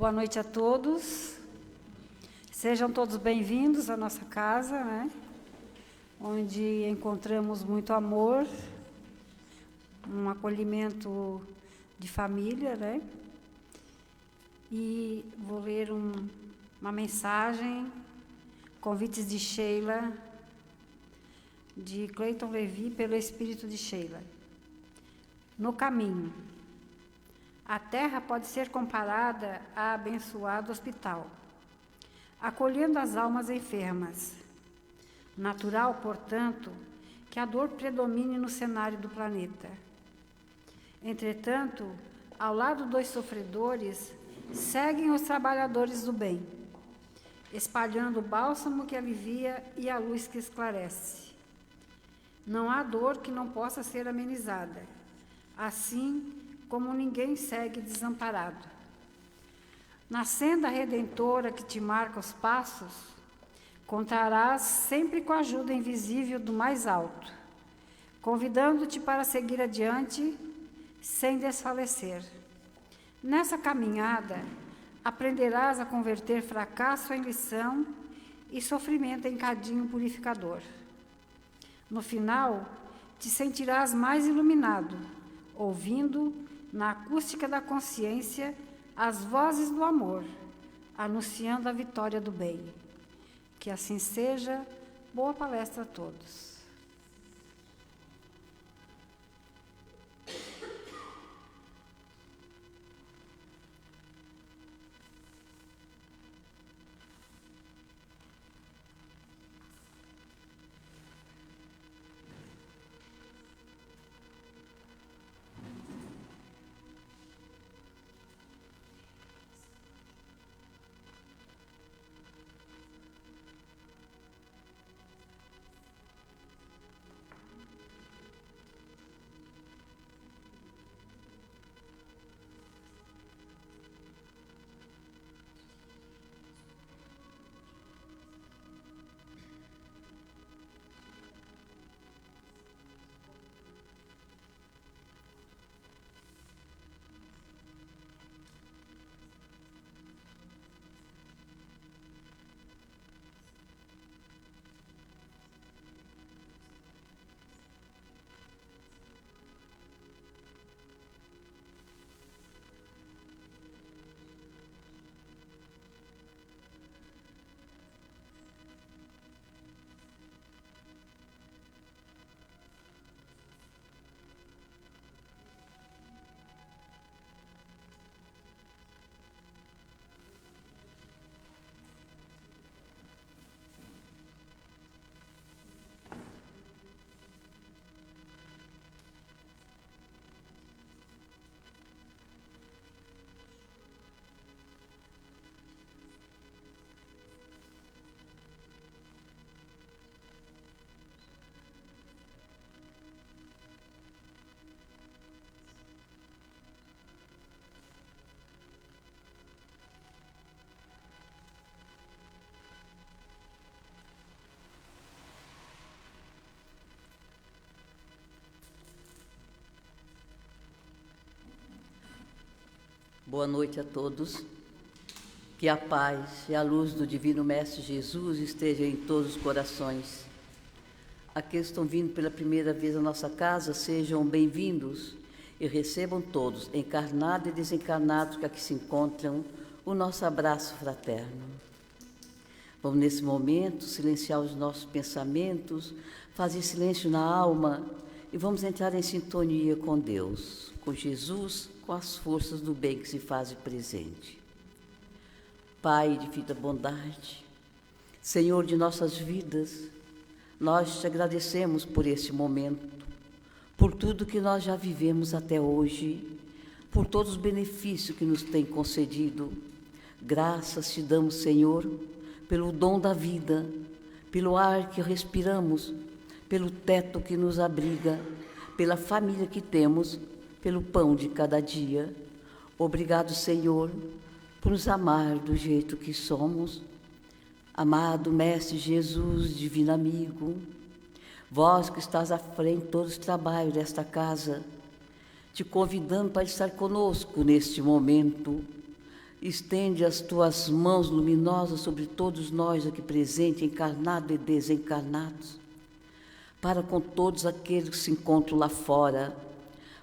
Boa noite a todos. Sejam todos bem-vindos à nossa casa, né? Onde encontramos muito amor, um acolhimento de família, né? E vou ler uma mensagem, convites de Sheila, de Cleiton Levi, pelo Espírito de Sheila. No caminho. A terra pode ser comparada a abençoado hospital, acolhendo as almas enfermas. Natural, portanto, que a dor predomine no cenário do planeta. Entretanto, ao lado dos sofredores, seguem os trabalhadores do bem, espalhando o bálsamo que alivia e a luz que esclarece. Não há dor que não possa ser amenizada, assim como ninguém segue desamparado. Na senda redentora que te marca os passos, contarás sempre com a ajuda invisível do mais alto, convidando-te para seguir adiante sem desfalecer. Nessa caminhada, aprenderás a converter fracasso em lição e sofrimento em cadinho purificador. No final, te sentirás mais iluminado, ouvindo, na acústica da consciência, as vozes do amor, anunciando a vitória do bem. Que assim seja. Boa palestra a todos. Boa noite a todos. Que a paz e a luz do Divino Mestre Jesus esteja em todos os corações. Aqueles que estão vindo pela primeira vez à nossa casa, sejam bem-vindos e recebam todos, encarnados e desencarnados que aqui se encontram, o nosso abraço fraterno. Vamos, nesse momento, silenciar os nossos pensamentos, fazer silêncio na alma e vamos entrar em sintonia com Deus, com Jesus, com as forças do bem que se fazem presente. Pai de vida bondade, Senhor de nossas vidas, nós te agradecemos por este momento, por tudo que nós já vivemos até hoje, por todos os benefícios que nos tem concedido. Graças te damos, Senhor, pelo dom da vida, pelo ar que respiramos, pelo teto que nos abriga, pela família que temos, pelo pão de cada dia. Obrigado, Senhor, por nos amar do jeito que somos. Amado Mestre Jesus, divino amigo, vós que estás à frente de todos os trabalhos desta casa, te convidando para estar conosco neste momento Estende as tuas mãos luminosas sobre todos nós aqui presentes, encarnados e desencarnados, para com todos aqueles que se encontram lá fora,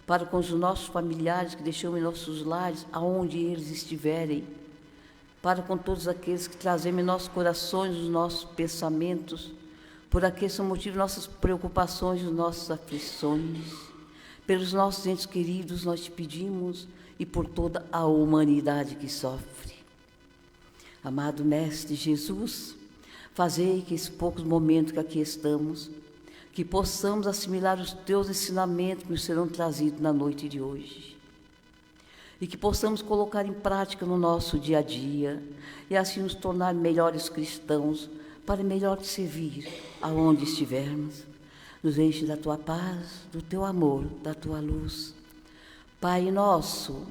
para com os nossos familiares que deixamos em nossos lares, aonde eles estiverem, para com todos aqueles que trazemos em nossos corações os nossos pensamentos, por aqueles que são motivo de nossas preocupações, de nossas aflições, pelos nossos entes queridos nós te pedimos e por toda a humanidade que sofre. Amado Mestre Jesus, fazei que esses poucos momentos que aqui estamos, que possamos assimilar os teus ensinamentos que nos serão trazidos na noite de hoje. E que possamos colocar em prática no nosso dia a dia, e assim nos tornar melhores cristãos, para melhor te servir aonde estivermos. Nos enche da tua paz, do teu amor, da tua luz. Pai nosso,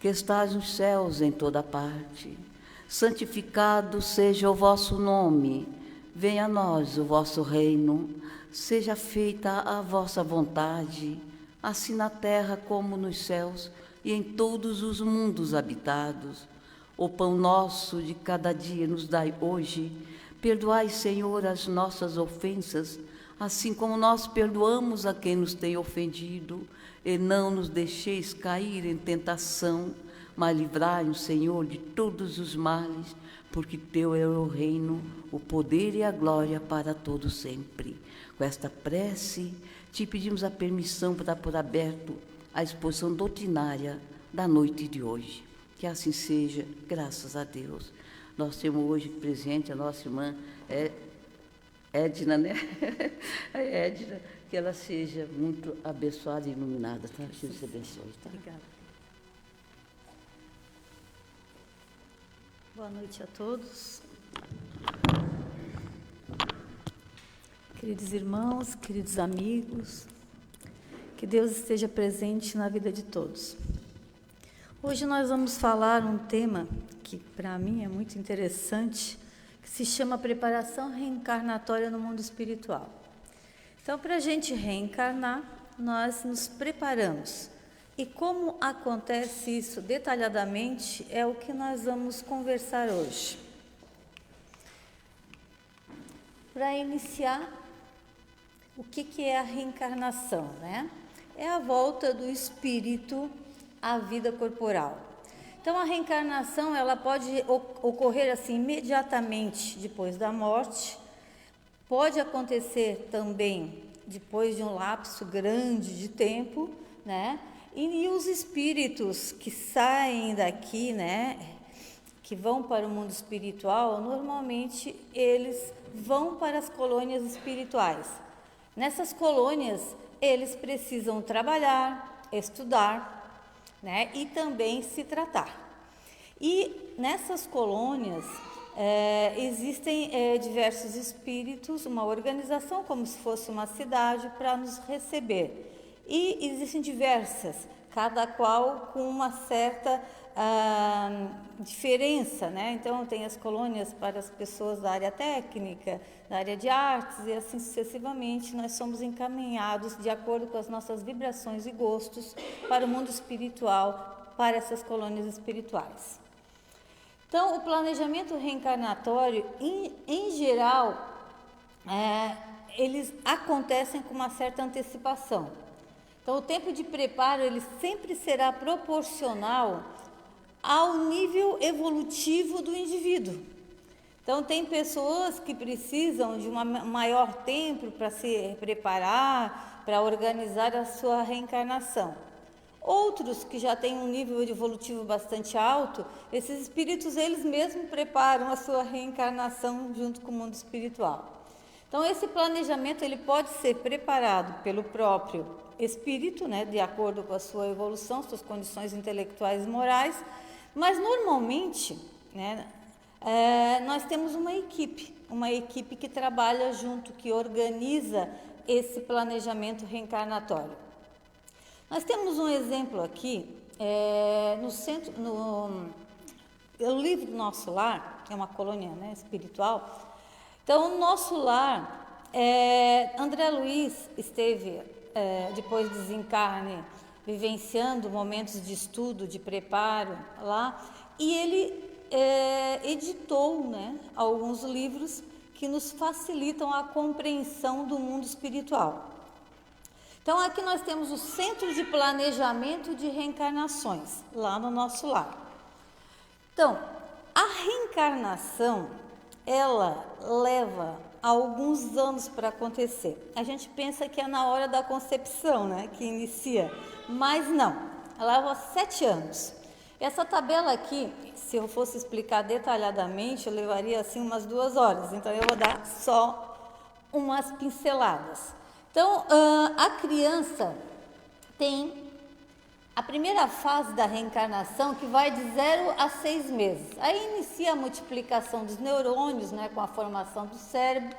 que estás nos céus em toda parte, santificado seja o vosso nome, venha a nós o vosso reino, seja feita a vossa vontade, assim na terra como nos céus e em todos os mundos habitados. O pão nosso de cada dia nos dai hoje, perdoai, Senhor, as nossas ofensas, assim como nós perdoamos a quem nos tem ofendido, e não nos deixeis cair em tentação, mas livrai-nos, Senhor, de todos os males, porque teu é o reino, o poder e a glória para todo sempre. Com esta prece, te pedimos a permissão para dar por aberto a exposição doutrinária da noite de hoje. Que assim seja, graças a Deus. Nós temos hoje presente a nossa irmã Edna, né? A Edna, que ela seja muito abençoada e iluminada, tá? Que Deus te abençoe, tá? Obrigada. Boa noite a todos. Queridos irmãos, queridos amigos, que Deus esteja presente na vida de todos. Hoje nós vamos falar um tema que para mim é muito interessante, que se chama preparação reencarnatória no mundo espiritual. Então, para a gente reencarnar, nós nos preparamos. E como acontece isso detalhadamente é o que nós vamos conversar hoje. Para iniciar, o que é a reencarnação, né? É a volta do espírito à vida corporal. Então, a reencarnação ela pode ocorrer assim imediatamente depois da morte, pode acontecer também depois de um lapso grande de tempo, né? E os espíritos que saem daqui, né, que vão para o mundo espiritual, normalmente eles vão para as colônias espirituais. Nessas colônias, eles precisam trabalhar, estudar, né, e também se tratar. E nessas colônias existem diversos espíritos, uma organização como se fosse uma cidade para nos receber. E existem diversas, cada qual com uma certa diferença, né? Então, tem as colônias para as pessoas da área técnica, da área de artes, e assim sucessivamente, nós somos encaminhados de acordo com as nossas vibrações e gostos para o mundo espiritual, para essas colônias espirituais. Então, o planejamento reencarnatório, em geral, eles acontecem com uma certa antecipação. Então, o tempo de preparo ele sempre será proporcional ao nível evolutivo do indivíduo. Então, tem pessoas que precisam de um maior tempo para se preparar, para organizar a sua reencarnação. Outros que já têm um nível evolutivo bastante alto, esses espíritos eles mesmos preparam a sua reencarnação junto com o mundo espiritual. Então, esse planejamento ele pode ser preparado pelo próprio espírito, né, de acordo com a sua evolução, suas condições intelectuais e morais, mas normalmente, né, nós temos uma equipe que trabalha junto, que organiza esse planejamento reencarnatório. Nós temos um exemplo aqui, no livro Nosso Lar, que é uma colônia, né, espiritual. Então, o Nosso Lar, André Luiz esteve, depois do desencarne, vivenciando momentos de estudo, de preparo lá, e ele editou, né, alguns livros que nos facilitam a compreensão do mundo espiritual. Então, aqui nós temos o Centro de Planejamento de Reencarnações, lá no nosso lar. Então, a reencarnação, ela leva alguns anos para acontecer. A gente pensa que é na hora da concepção, né, que inicia, mas não, ela leva 7 anos. Essa tabela aqui, se eu fosse explicar detalhadamente, eu levaria assim umas 2 horas, então eu vou dar só umas pinceladas. Então, a criança tem a primeira fase da reencarnação, que vai de 0 a 6 meses. Aí inicia a multiplicação dos neurônios, né, com a formação do cérebro.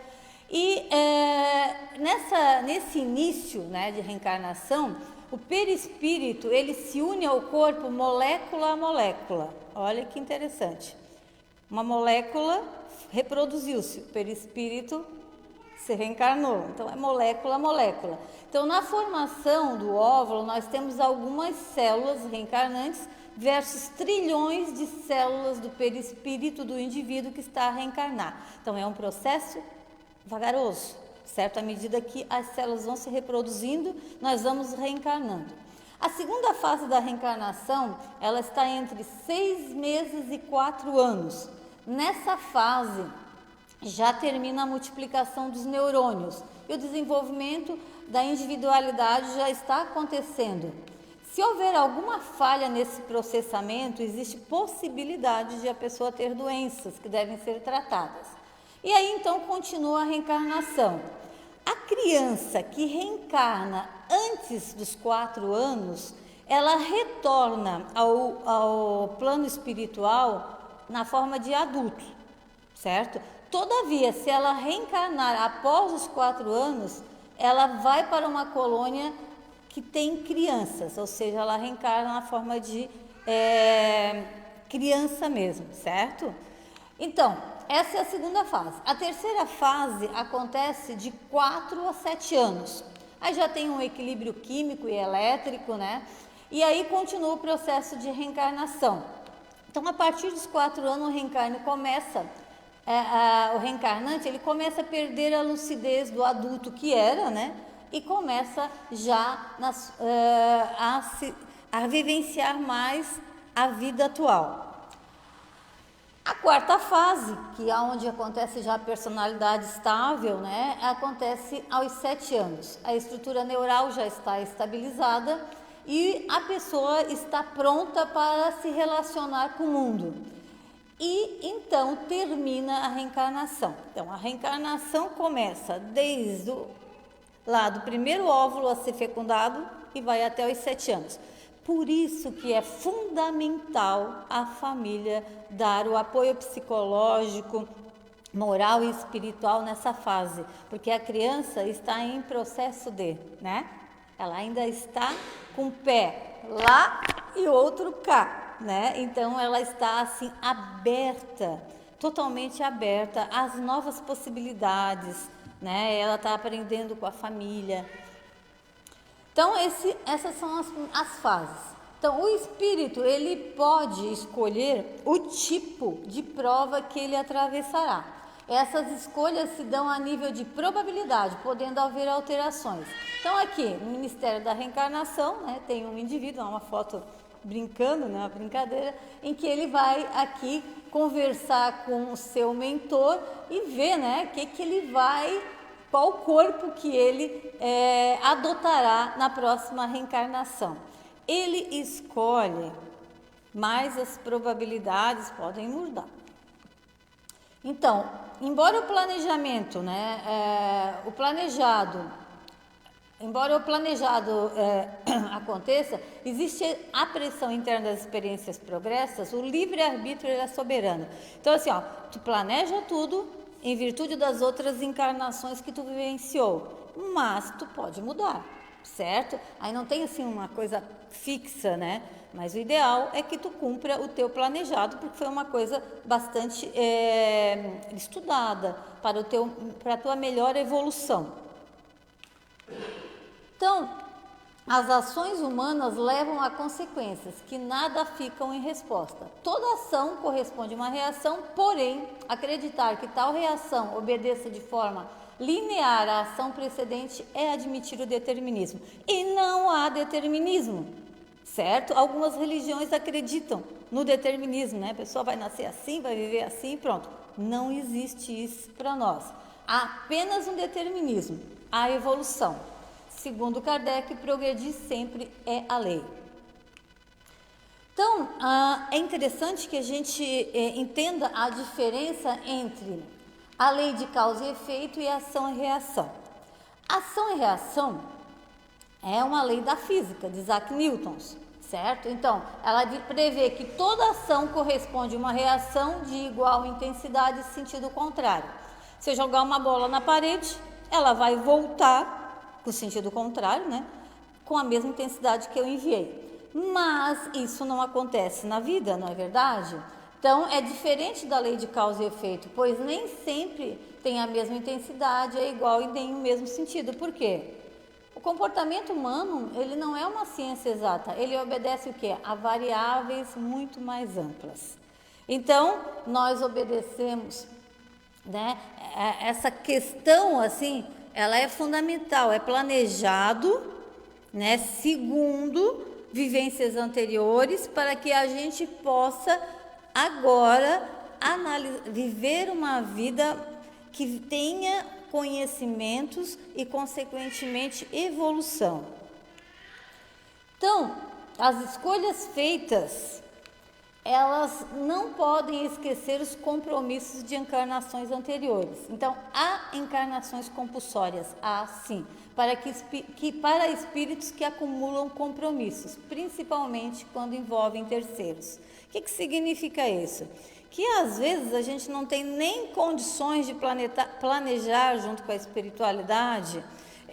E nesse início, né, de reencarnação, o perispírito, ele se une ao corpo molécula a molécula. Olha que interessante. Uma molécula reproduziu-se, o perispírito se reencarnou. Então, é molécula a molécula. Então, na formação do óvulo, nós temos algumas células reencarnantes versus trilhões de células do perispírito do indivíduo que está a reencarnar. Então, é um processo vagaroso, certo? À medida que as células vão se reproduzindo, nós vamos reencarnando. A segunda fase da reencarnação, ela está entre 6 meses e 4 anos. Nessa fase, já termina a multiplicação dos neurônios e o desenvolvimento da individualidade já está acontecendo. Se houver alguma falha nesse processamento, existe possibilidade de a pessoa ter doenças que devem ser tratadas. E aí então continua a reencarnação. A criança que reencarna antes dos 4 anos, ela retorna ao plano espiritual na forma de adulto, certo? Todavia, se ela reencarnar após os 4 anos, ela vai para uma colônia que tem crianças, ou seja, ela reencarna na forma de criança mesmo, certo? Então, essa é a segunda fase. A terceira fase acontece de 4 a 7 anos. Aí já tem um equilíbrio químico e elétrico, né? E aí continua o processo de reencarnação. Então, a partir dos 4 anos, o reencarne começa... o reencarnante, ele começa a perder a lucidez do adulto que era, né? E começa já a vivenciar mais a vida atual. A quarta fase, que é onde acontece já a personalidade estável, né? Acontece aos 7 anos. A estrutura neural já está estabilizada e a pessoa está pronta para se relacionar com o mundo. E então termina a reencarnação. Então, a reencarnação começa desde lá do primeiro óvulo a ser fecundado e vai até os 7 anos. Por isso que é fundamental a família dar o apoio psicológico, moral e espiritual nessa fase, porque a criança está em processo né? Ela ainda está com um pé lá e outro cá, né? Então ela está assim aberta, totalmente aberta às novas possibilidades, né? Ela está aprendendo com a família. Então, essas são as fases. Então, o espírito, ele pode escolher o tipo de prova que ele atravessará. Essas escolhas se dão a nível de probabilidade, podendo haver alterações. Então, aqui, no Ministério da Reencarnação, né, tem um indivíduo, uma foto brincando, né, uma brincadeira, em que ele vai aqui conversar com o seu mentor e ver, né, qual corpo que ele adotará na próxima reencarnação. Ele escolhe, mas as probabilidades podem mudar. Então, embora o planejamento, embora o planejado aconteça, existe a pressão interna das experiências progressas, o livre-arbítrio é soberano. Então, assim, tu planeja tudo, em virtude das outras encarnações que tu vivenciou, mas tu pode mudar, certo? Aí não tem assim uma coisa fixa, né? Mas o ideal é que tu cumpra o teu planejado, porque foi uma coisa bastante estudada para a tua melhor evolução. Então, as ações humanas levam a consequências que nada ficam em resposta. Toda ação corresponde a uma reação, porém, acreditar que tal reação obedeça de forma linear à ação precedente é admitir o determinismo. E não há determinismo, certo? Algumas religiões acreditam no determinismo, né? A pessoa vai nascer assim, vai viver assim e pronto. Não existe isso para nós. Há apenas um determinismo, a evolução. Segundo Kardec, progredir sempre é a lei. Então, é interessante que a gente entenda a diferença entre a lei de causa e efeito e ação e reação. Ação e reação é uma lei da física, de Isaac Newton, certo? Então, ela prevê que toda ação corresponde a uma reação de igual intensidade e sentido contrário. Se eu jogar uma bola na parede, ela vai voltar com sentido contrário, né? Com a mesma intensidade que eu enviei. Mas isso não acontece na vida, não é verdade? Então, é diferente da lei de causa e efeito, pois nem sempre tem a mesma intensidade, é igual e tem o mesmo sentido. Por quê? O comportamento humano, ele não é uma ciência exata, ele obedece o quê? A variáveis muito mais amplas. Então, nós obedecemos, né? Essa questão, assim, ela é fundamental, é planejado, né, segundo vivências anteriores, para que a gente possa agora viver uma vida que tenha conhecimentos e, consequentemente, evolução. Então, as escolhas feitas, elas não podem esquecer os compromissos de encarnações anteriores. Então, há encarnações compulsórias, há sim, para espíritos que acumulam compromissos, principalmente quando envolvem terceiros. O que significa isso? Que às vezes a gente não tem nem condições de planejar junto com a espiritualidade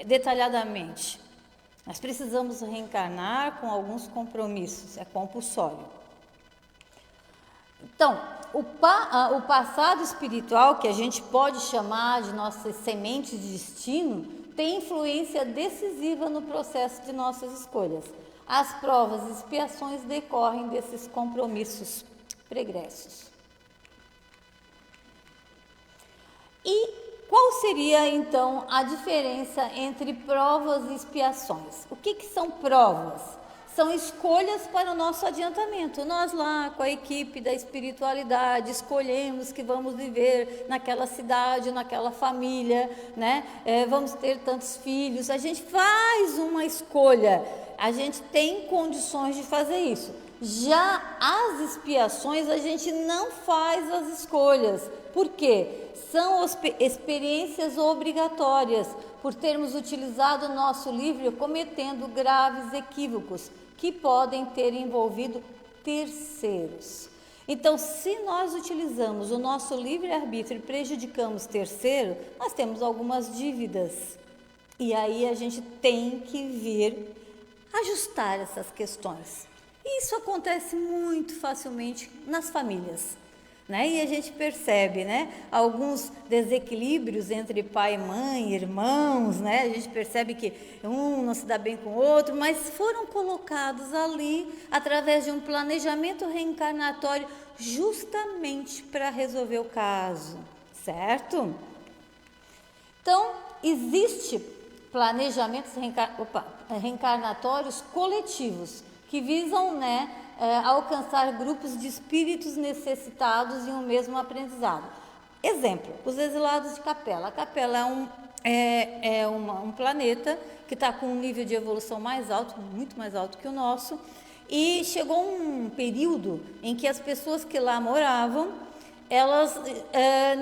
detalhadamente. Nós precisamos reencarnar com alguns compromissos, é compulsório. Então, o passado espiritual, que a gente pode chamar de nossas sementes de destino, tem influência decisiva no processo de nossas escolhas. As provas e expiações decorrem desses compromissos pregressos. E qual seria, então, a diferença entre provas e expiações? O que são provas? São escolhas para o nosso adiantamento. Nós lá, com a equipe da espiritualidade, escolhemos que vamos viver naquela cidade, naquela família, né? Vamos ter tantos filhos. A gente faz uma escolha, a gente tem condições de fazer isso. Já as expiações, a gente não faz as escolhas. Por quê? São experiências obrigatórias, por termos utilizado o nosso livre cometendo graves equívocos que podem ter envolvido terceiros. Então, se nós utilizamos o nosso livre-arbítrio e prejudicamos terceiro, nós temos algumas dívidas. E aí a gente tem que vir ajustar essas questões. E isso acontece muito facilmente nas famílias, né? E a gente percebe, né, alguns desequilíbrios entre pai e mãe, irmãos, né? A gente percebe que um não se dá bem com o outro, mas foram colocados ali através de um planejamento reencarnatório justamente para resolver o caso, certo? Então, existe planejamentos reencarnatórios coletivos que visam, né, alcançar grupos de espíritos necessitados em um mesmo aprendizado. Exemplo, os exilados de Capela. A Capela é um planeta que está com um nível de evolução mais alto, muito mais alto que o nosso, e chegou um período em que as pessoas que lá moravam, elas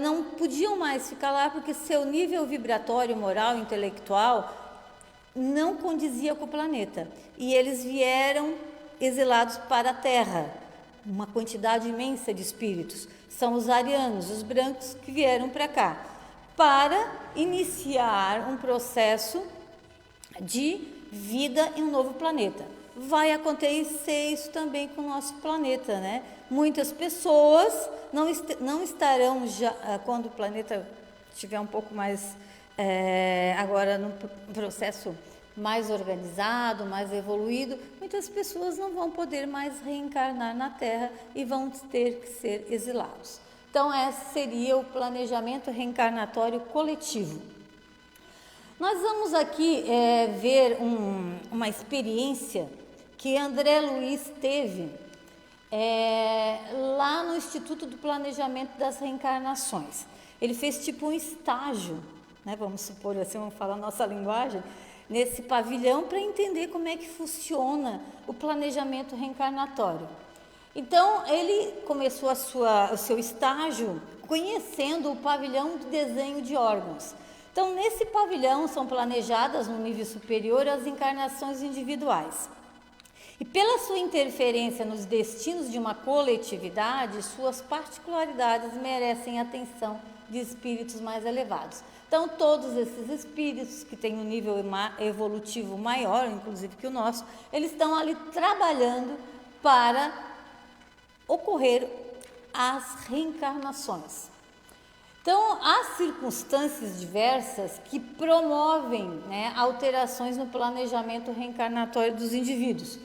não podiam mais ficar lá porque seu nível vibratório, moral, intelectual não condizia com o planeta. E eles vieram exilados para a Terra, uma quantidade imensa de espíritos. São os arianos, os brancos, que vieram para cá, para iniciar um processo de vida em um novo planeta. Vai acontecer isso também com o nosso planeta, né? Muitas pessoas não estarão já, quando o planeta estiver um pouco mais, agora no processo mais organizado, mais evoluído, muitas pessoas não vão poder mais reencarnar na Terra e vão ter que ser exilados. Então, esse seria o planejamento reencarnatório coletivo. Nós vamos aqui ver uma experiência que André Luiz teve lá no Instituto do Planejamento das Reencarnações. Ele fez tipo um estágio, né, vamos supor assim, vamos falar a nossa linguagem, nesse pavilhão para entender como é que funciona o planejamento reencarnatório. Então, ele começou o seu estágio conhecendo o pavilhão de desenho de órgãos. Então, nesse pavilhão são planejadas no nível superior as encarnações individuais. E pela sua interferência nos destinos de uma coletividade, suas particularidades merecem atenção de espíritos mais elevados. Então, todos esses espíritos que têm um nível evolutivo maior, inclusive que o nosso, eles estão ali trabalhando para ocorrer as reencarnações. Então, há circunstâncias diversas que promovem, né, alterações no planejamento reencarnatório dos indivíduos.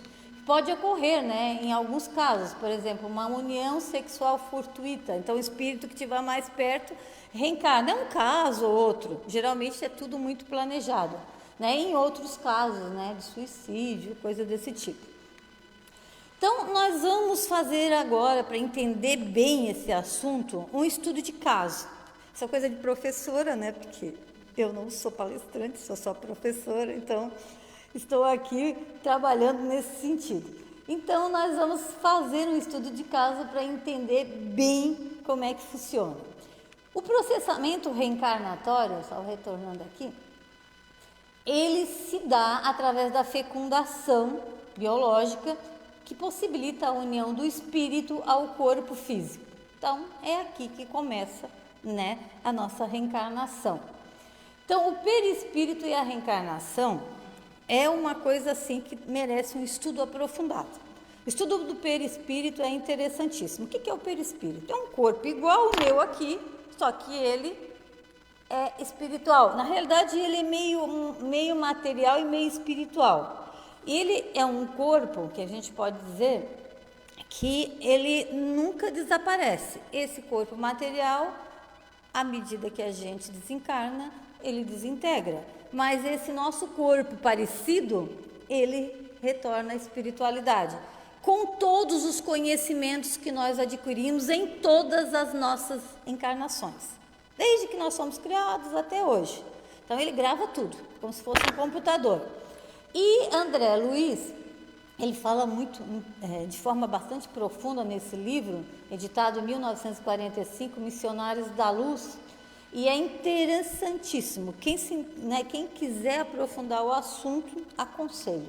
Pode ocorrer, né, em alguns casos, por exemplo, uma união sexual fortuita. Então, o espírito que estiver mais perto reencarna. É um caso ou outro. Geralmente é tudo muito planejado. Né? Em outros casos, né, de suicídio, coisa desse tipo. Então, nós vamos fazer agora, para entender bem esse assunto, um estudo de caso. Essa coisa de professora, né? Porque eu não sou palestrante, sou só professora, então estou aqui trabalhando nesse sentido. Então, nós vamos fazer um estudo de caso para entender bem como é que funciona. O processamento reencarnatório, só retornando aqui, ele se dá através da fecundação biológica que possibilita a união do espírito ao corpo físico. Então, é aqui que começa, né, a nossa reencarnação. Então, o perispírito e a reencarnação é uma coisa assim que merece um estudo aprofundado. O estudo do perispírito é interessantíssimo. O que é o perispírito? É um corpo igual ao meu aqui, só que ele é espiritual. Na realidade, ele é meio material e meio espiritual. Ele é um corpo que a gente pode dizer que ele nunca desaparece. Esse corpo material, à medida que a gente desencarna, ele desintegra. Mas esse nosso corpo parecido, ele retorna à espiritualidade, com todos os conhecimentos que nós adquirimos em todas as nossas encarnações, desde que nós somos criados até hoje. Então, ele grava tudo, como se fosse um computador. E André Luiz, ele fala muito, de forma bastante profunda nesse livro, editado em 1945, Missionários da Luz, e é interessantíssimo. Quem quiser aprofundar o assunto, aconselho.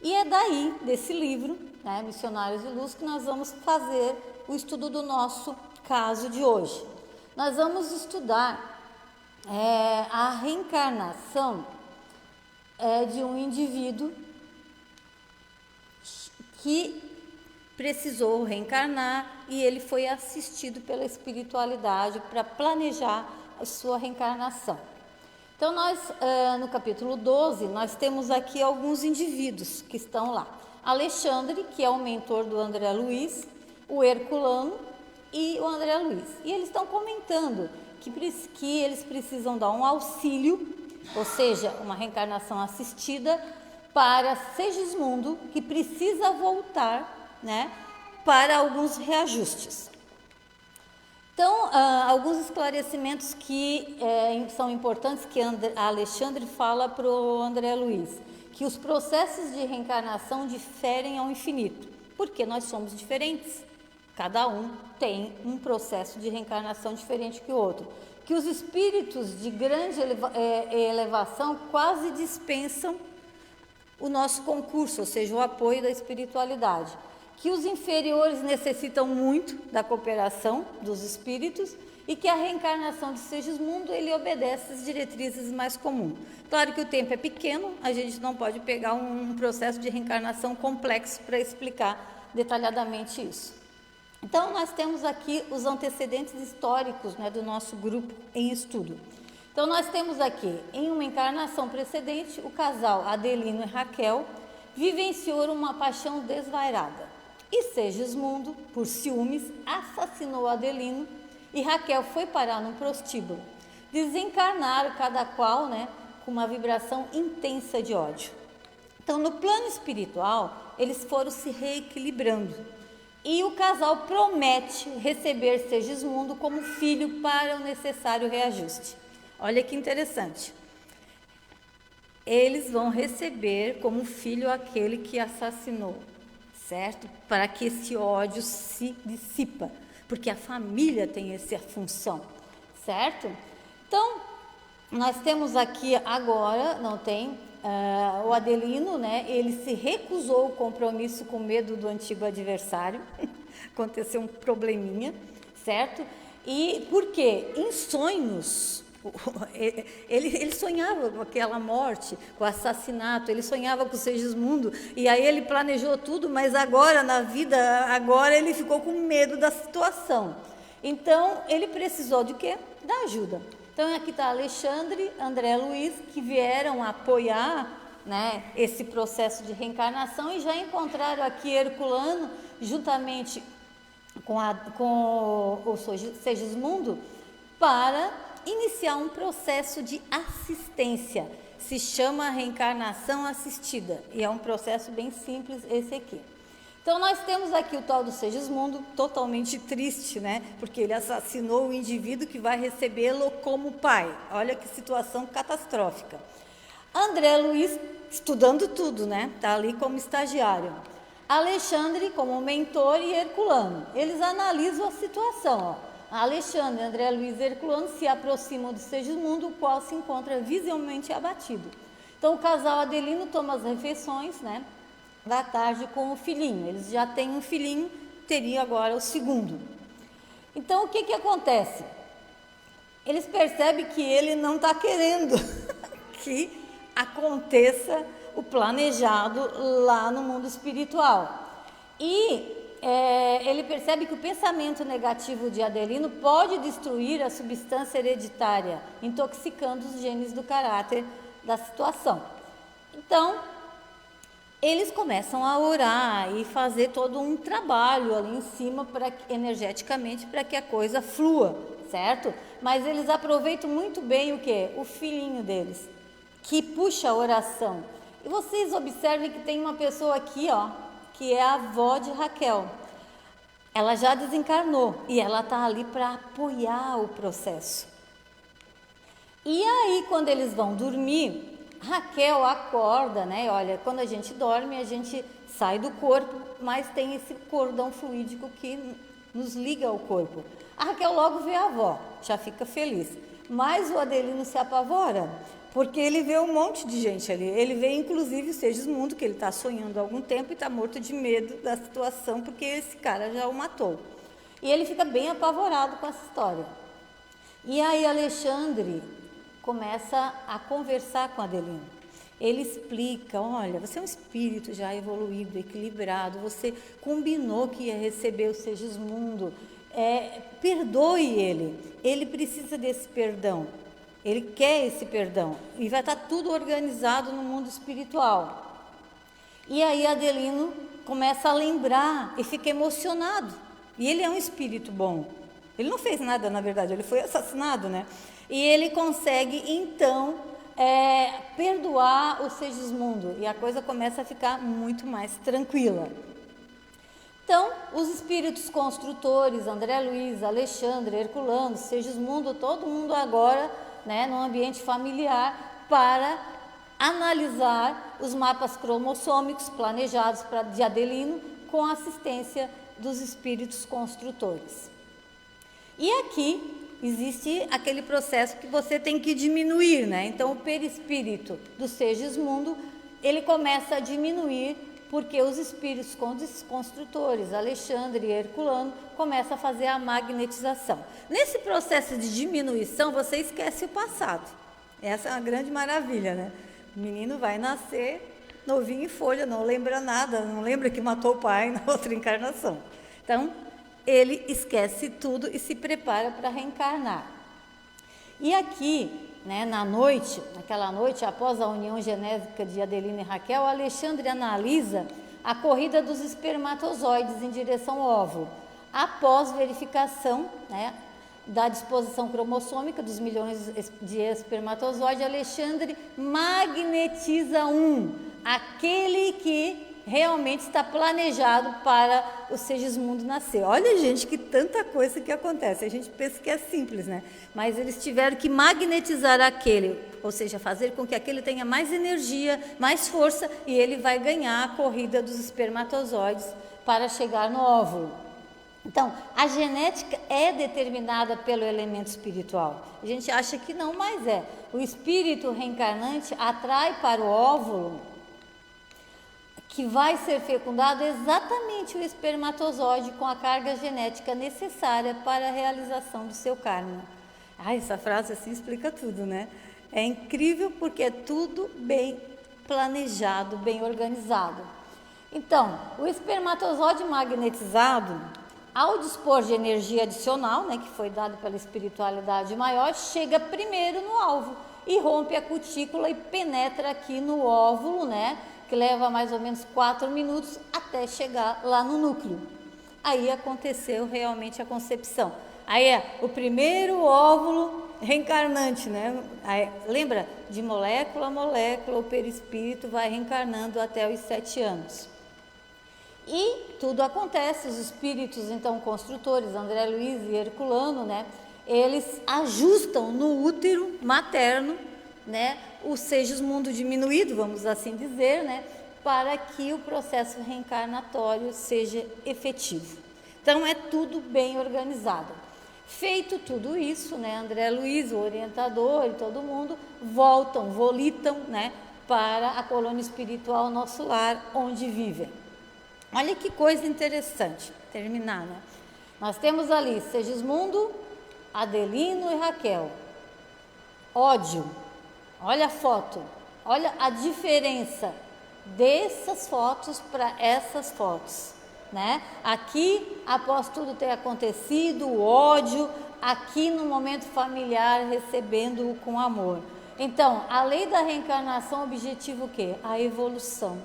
E é daí, desse livro, né, Missionários de Luz, que nós vamos fazer o estudo do nosso caso de hoje. Nós vamos estudar a reencarnação de um indivíduo que precisou reencarnar e ele foi assistido pela espiritualidade para planejar a sua reencarnação. Então, nós, no capítulo 12, nós temos aqui alguns indivíduos que estão lá. Alexandre, que é o mentor do André Luiz, o Herculano e o André Luiz. E eles estão comentando que eles precisam dar um auxílio, ou seja, uma reencarnação assistida, para Segismundo, que precisa voltar, né, para alguns reajustes. Então, alguns esclarecimentos que são importantes que Alexandre fala para o André Luiz, que os processos de reencarnação diferem ao infinito, porque nós somos diferentes, cada um tem um processo de reencarnação diferente que o outro, que os espíritos de grande elevação quase dispensam o nosso concurso, ou seja, o apoio da espiritualidade, que os inferiores necessitam muito da cooperação dos espíritos e que a reencarnação de Segismundo, ele obedece às diretrizes mais comuns. Claro que o tempo é pequeno, a gente não pode pegar um processo de reencarnação complexo para explicar detalhadamente isso. Então, nós temos aqui os antecedentes históricos, né, do nosso grupo em estudo. Então, nós temos aqui, em uma encarnação precedente, o casal Adelino e Raquel vivenciou uma paixão desvairada. E Segismundo, por ciúmes, assassinou Adelino e Raquel foi parar num prostíbulo. Desencarnaram cada qual, com uma vibração intensa de ódio. Então, no plano espiritual, eles foram se reequilibrando. E o casal promete receber Segismundo como filho para o necessário reajuste. Olha que interessante. Eles vão receber como filho aquele que assassinou, certo? Para que esse ódio se dissipa, porque a família tem essa função, certo? Então, nós temos aqui agora, não tem, o Adelino, ele se recusou o compromisso com medo do antigo adversário, aconteceu um probleminha, certo? E por quê? Em sonhos, ele sonhava com aquela morte, com o assassinato, ele sonhava com o Segismundo, e aí ele planejou tudo, mas agora na vida, ele ficou com medo da situação. Então, ele precisou de quê? Da ajuda. Então, aqui está Alexandre, André Luiz, que vieram apoiar, esse processo de reencarnação e já encontraram aqui Herculano, juntamente com o Segismundo, para iniciar um processo de assistência. Se chama reencarnação assistida e é um processo bem simples esse aqui. Então, nós temos aqui o tal do Segismundo, totalmente triste, porque ele assassinou o indivíduo que vai recebê-lo como pai. Olha que situação catastrófica. André Luiz, estudando tudo, está ali como estagiário. Alexandre, como mentor, e Herculano. Eles analisam a situação, Alexandre, André Luiz e Herculano se aproximam do Segismundo, o qual se encontra visivelmente abatido. Então, o casal Adelino toma as refeições, da tarde com o filhinho. Eles já têm um filhinho, teria agora o segundo. Então, o que acontece? Eles percebem que ele não está querendo que aconteça o planejado lá no mundo espiritual. E ele percebe que o pensamento negativo de Adelino pode destruir a substância hereditária, intoxicando os genes do caráter da situação. Então, eles começam a orar e fazer todo um trabalho ali em cima, energeticamente, para que a coisa flua, certo? Mas eles aproveitam muito bem o quê? O filhinho deles, que puxa a oração. E vocês observem que tem uma pessoa aqui, que é a avó de Raquel. Ela já desencarnou e ela está ali para apoiar o processo. E aí, quando eles vão dormir, Raquel acorda, Olha, quando a gente dorme, a gente sai do corpo, mas tem esse cordão fluídico que nos liga ao corpo. A Raquel logo vê a avó, já fica feliz. Mas o Adelino se apavora, porque ele vê um monte de gente ali. Ele vê, inclusive, o Segismundo, que ele está sonhando há algum tempo e está morto de medo da situação, porque esse cara já o matou. E ele fica bem apavorado com essa história. E aí Alexandre começa a conversar com Adelino. Ele explica, olha, você é um espírito já evoluído, equilibrado, você combinou que ia receber o Segismundo, perdoe ele precisa desse perdão. Ele quer esse perdão e vai estar tudo organizado no mundo espiritual. E aí Adelino começa a lembrar e fica emocionado. E ele é um espírito bom. Ele não fez nada, na verdade, ele foi assassinado, E ele consegue, então, perdoar o Segismundo. E a coisa começa a ficar muito mais tranquila. Então, os espíritos construtores, André Luiz, Alexandre, Herculano, Segismundo, todo mundo agora, no ambiente familiar, para analisar os mapas cromossômicos planejados de Adelino com a assistência dos espíritos construtores. E aqui existe aquele processo que você tem que diminuir, Então, o perispírito do Segismundo, ele começa a diminuir porque os espíritos construtores, Alexandre e Herculano, começam a fazer a magnetização. Nesse processo de diminuição, você esquece o passado. Essa é uma grande maravilha, O menino vai nascer novinho em folha, não lembra nada, não lembra que matou o pai na outra encarnação. Então, ele esquece tudo e se prepara para reencarnar. E aqui né, naquela noite, após a união genética de Adelina e Raquel, Alexandre analisa a corrida dos espermatozoides em direção ao óvulo. Após verificação, né, da disposição cromossômica dos milhões de espermatozoides, Alexandre magnetiza aquele que realmente está planejado para o Segismundo nascer. Olha, gente, que tanta coisa que acontece. A gente pensa que é simples, né? Mas eles tiveram que magnetizar aquele, ou seja, fazer com que aquele tenha mais energia, mais força, e ele vai ganhar a corrida dos espermatozoides para chegar no óvulo. Então, a genética é determinada pelo elemento espiritual. A gente acha que não, mas é. O espírito reencarnante atrai para o óvulo, que vai ser fecundado, exatamente o espermatozoide com a carga genética necessária para a realização do seu karma. Essa frase assim explica tudo, né? É incrível porque é tudo bem planejado, bem organizado. Então, o espermatozoide magnetizado, ao dispor de energia adicional, né, que foi dado pela espiritualidade maior, chega primeiro no alvo e rompe a cutícula e penetra aqui no óvulo, né, que leva mais ou menos 4 minutos até chegar lá no núcleo. Aí aconteceu realmente a concepção. Aí é o primeiro óvulo reencarnante, né? Aí, lembra? De molécula a molécula, o perispírito vai reencarnando até os 7 anos. E tudo acontece, os espíritos, então, construtores, André Luiz e Herculano, né? Eles ajustam no útero materno, né, o Segismundo diminuído, vamos assim dizer, né, para que o processo reencarnatório seja efetivo. Então, é tudo bem organizado. Feito tudo isso, né, André Luiz, o orientador e todo mundo, volitam, né, para a colônia espiritual, nosso lar, onde vivem. Olha que coisa interessante, terminar, né? Nós temos ali Segismundo, Adelino e Raquel. Ódio. Olha a foto, olha a diferença dessas fotos para essas fotos, né? Aqui, após tudo ter acontecido, o ódio, aqui no momento familiar, recebendo-o com amor. Então, a lei da reencarnação, objetivo o quê? A evolução,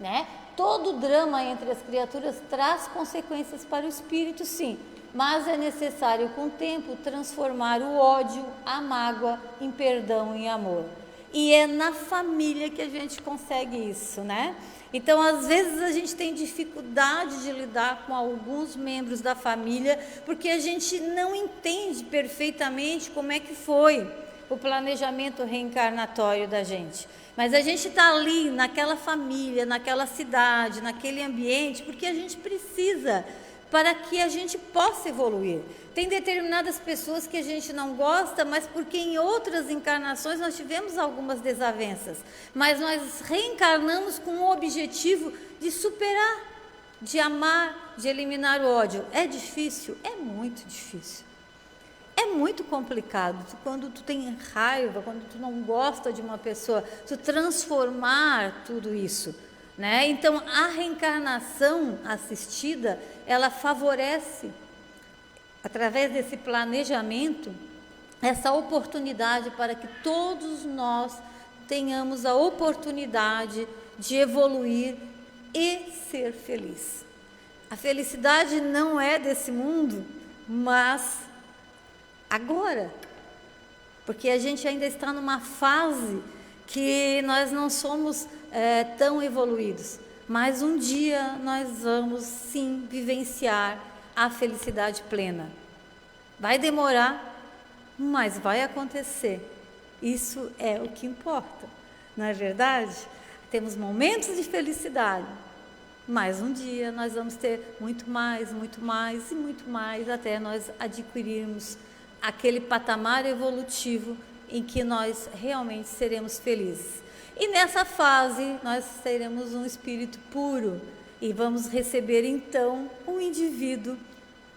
né? Todo drama entre as criaturas traz consequências para o espírito, sim, mas é necessário, com o tempo, transformar o ódio, a mágoa, em perdão e amor. E é na família que a gente consegue isso, né? Então, às vezes, a gente tem dificuldade de lidar com alguns membros da família, porque a gente não entende perfeitamente como é que foi o planejamento reencarnatório da gente. Mas a gente está ali, naquela família, naquela cidade, naquele ambiente, porque a gente precisa, para que a gente possa evoluir. Tem determinadas pessoas que a gente não gosta, mas porque em outras encarnações nós tivemos algumas desavenças. Mas nós reencarnamos com o objetivo de superar, de amar, de eliminar o ódio. É difícil? É muito difícil. É muito complicado, quando tu tem raiva, quando tu não gosta de uma pessoa, tu transformar tudo isso, né? Então, a reencarnação assistida, ela favorece, através desse planejamento, essa oportunidade para que todos nós tenhamos a oportunidade de evoluir e ser feliz. A felicidade não é desse mundo, mas agora, porque a gente ainda está numa fase que nós não somos tão evoluídos, mas um dia nós vamos sim vivenciar a felicidade plena. Vai demorar, mas vai acontecer. Isso é o que importa, não é verdade? Temos momentos de felicidade, mas um dia nós vamos ter muito mais e muito mais, até nós adquirirmos aquele patamar evolutivo em que nós realmente seremos felizes. E nessa fase nós teremos um espírito puro e vamos receber então um indivíduo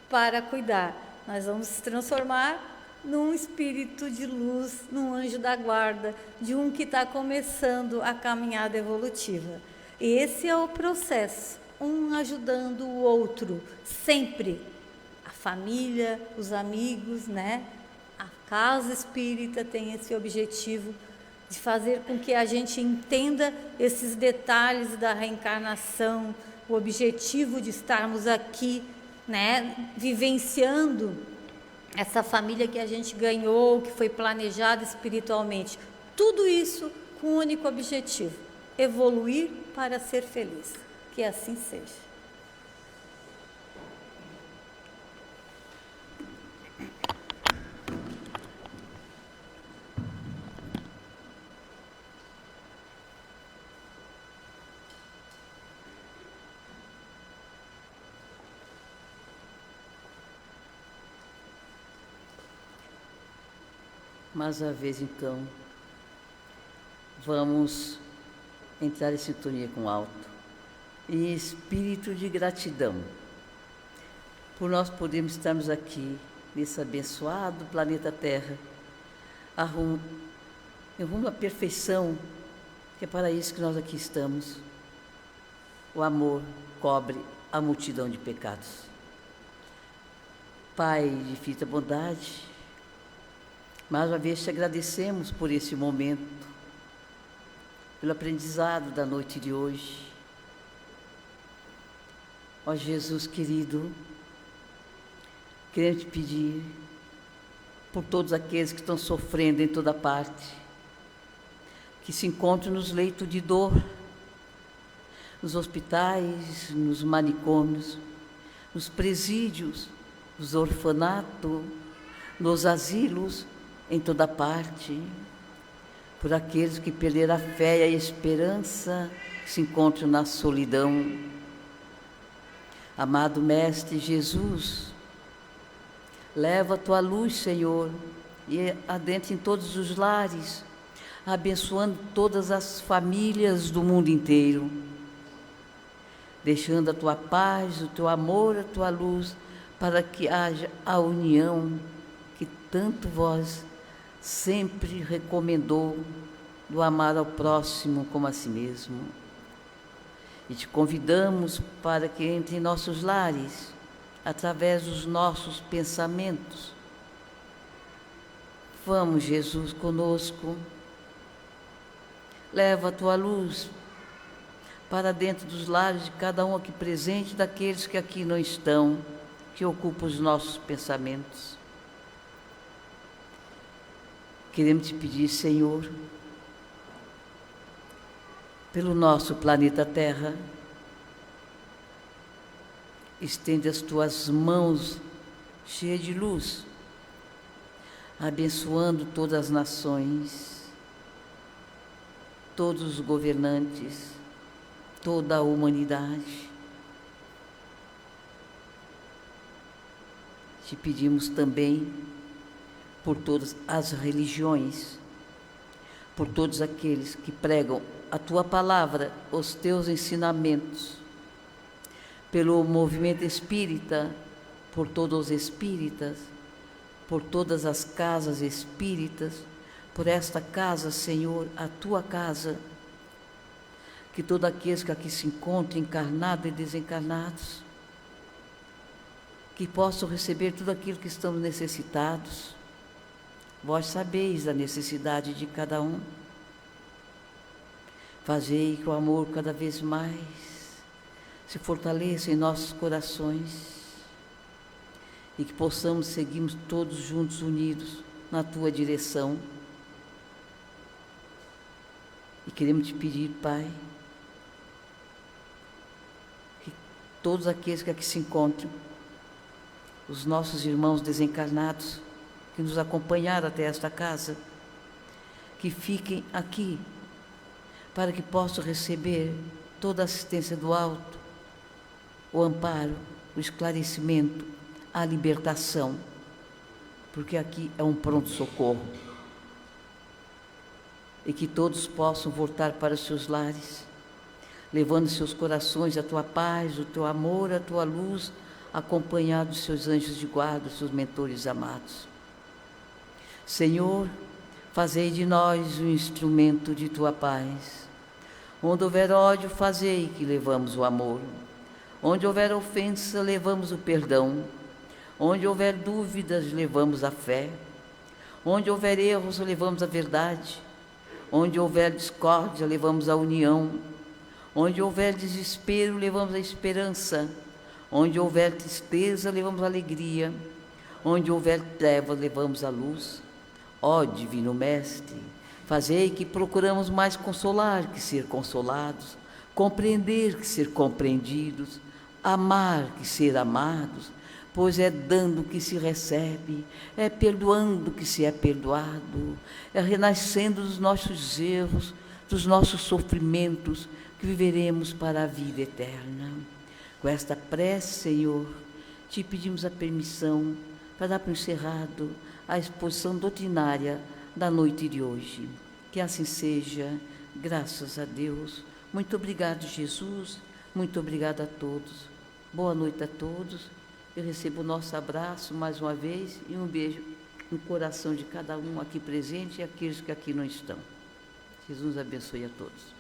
para cuidar. Nós vamos se transformar num espírito de luz, num anjo da guarda, de um que está começando a caminhada evolutiva. E esse é o processo, um ajudando o outro, sempre. A família, os amigos, né? casa espírita tem esse objetivo de fazer com que a gente entenda esses detalhes da reencarnação, o objetivo de estarmos aqui, né, vivenciando essa família que a gente ganhou, que foi planejada espiritualmente. Tudo isso com o único objetivo: evoluir para ser feliz. Que assim seja. Mais uma vez, então, vamos entrar em sintonia com o alto, em espírito de gratidão, por nós podermos estarmos aqui, nesse abençoado planeta Terra, em rumo à perfeição, que é para isso que nós aqui estamos. O amor cobre a multidão de pecados. Pai de infinita bondade, mais uma vez te agradecemos por esse momento, pelo aprendizado da noite de hoje. Ó Jesus querido, queremos te pedir por todos aqueles que estão sofrendo em toda parte, que se encontram nos leitos de dor, nos hospitais, nos manicômios, nos presídios, nos orfanatos, nos asilos, em toda parte, por aqueles que perderam a fé e a esperança, que se encontram na solidão. Amado Mestre Jesus, leva a tua luz, Senhor, e adentra em todos os lares, abençoando todas as famílias do mundo inteiro, deixando a tua paz, o teu amor, a tua luz, para que haja a união que tanto vós sempre recomendou, do amar ao próximo como a si mesmo. E te convidamos para que entre em nossos lares, através dos nossos pensamentos. Vamos, Jesus, conosco. Leva a tua luz para dentro dos lares de cada um aqui presente, daqueles que aqui não estão, que ocupam os nossos pensamentos. Queremos te pedir, Senhor, pelo nosso planeta Terra, estende as tuas mãos cheias de luz, abençoando todas as nações, todos os governantes, toda a humanidade. Te pedimos também por todas as religiões, por todos aqueles que pregam a tua palavra, os teus ensinamentos, pelo movimento espírita, por todos os espíritas, por todas as casas espíritas, por esta casa, Senhor, a tua casa, que todos aqueles que aqui se encontram, encarnados e desencarnados, que possam receber tudo aquilo que estamos necessitados. Vós sabeis a necessidade de cada um. Fazei que o amor cada vez mais se fortaleça em nossos corações e que possamos seguirmos todos juntos, unidos, na tua direção. E queremos te pedir, Pai, que todos aqueles que aqui se encontram, os nossos irmãos desencarnados, que nos acompanharam até esta casa, que fiquem aqui, para que possam receber toda a assistência do alto, o amparo, o esclarecimento, a libertação, porque aqui é um pronto-socorro. E que todos possam voltar para os seus lares, levando em seus corações a tua paz, o teu amor, a tua luz, acompanhados dos seus anjos de guarda, os seus mentores amados. Senhor, fazei de nós um instrumento de tua paz. Onde houver ódio, fazei que levamos o amor. Onde houver ofensa, levamos o perdão. Onde houver dúvidas, levamos a fé. Onde houver erros, levamos a verdade. Onde houver discórdia, levamos a união. Onde houver desespero, levamos a esperança. Onde houver tristeza, levamos a alegria. Onde houver trevas, levamos a luz. Ó Divino Mestre, fazei que procuramos mais consolar que ser consolados, compreender que ser compreendidos, amar que ser amados, pois é dando que se recebe, é perdoando que se é perdoado, é renascendo dos nossos erros, dos nossos sofrimentos, que viveremos para a vida eterna. Com esta prece, Senhor, te pedimos a permissão para dar por encerrado a exposição doutrinária da noite de hoje. Que assim seja, graças a Deus. Muito obrigado, Jesus. Muito obrigada a todos. Boa noite a todos. Eu recebo o nosso abraço mais uma vez e um beijo no coração de cada um aqui presente e aqueles que aqui não estão. Jesus abençoe a todos.